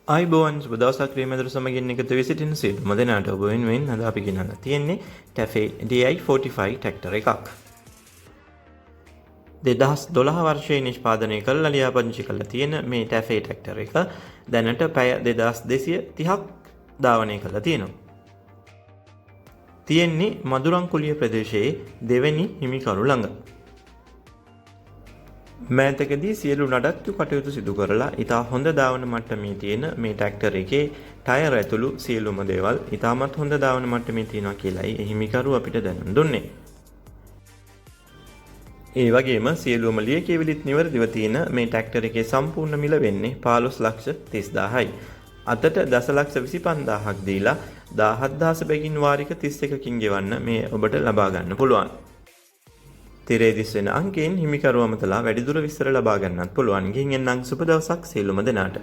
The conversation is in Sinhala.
ආයිබෝවන් සුබ දවසක් ක්‍රියමෙදර සමගින් එකතු වෙ සිටින සියලුම දෙනාට ඔබ වෙනුවෙන් අද අපි ගෙනල්ලා තියෙන්නේ Tafe DI45 ට්‍රැක්ටර් එකක්. 2012 වර්ෂයේ නිෂ්පාදනය කළ ලියාපදිංචි කරලා තියෙන මේ Tafe ට්‍රැක්ටර් එක දැනට පැය 2230ක් ධාවනය කරලා තියෙනවා. තියෙන්නේ මදුරන්කුලිය ප්‍රදේශයේ දෙවැනි හිමිකරු ළඟ. මෑතකදී සියලු නඩත්තු කටයුතු සිදු කරලා ඉතා හොඳ ධාවන මට්ටමේ තියෙන මේ ට්‍රැක්ටර් එකේ ටයර් ඇතුළු සියලුම දේවල් ඉතාමත් හොඳ ධාවන මට්ටමේ තියෙනවා කියලායි හිමිකරු අපිට දැනුම් දුන්නේ. ඒ වගේම සියලුම ලියකියවිලිත් නිවැරදිව තියෙන මේ ට්‍රැක්ටර් එකේ සම්පූර්ණ මිල වෙන්නේ 15,30,000යි. අතට 10,25,000ක් දීලා 17,000 බැගින් වාරික 31කින් ගෙවන්න මේ ඔබට ලබා ගන්න පුළුවන්. තිරේ දිස් වෙන අංකයෙන් හිමිකරු අමතලා වැඩිදුර විස්තර ලබා ගන්නත් පුළුවන්. ගිහින් එන්නම් සුබ දවසක් සියලුම දෙනාට.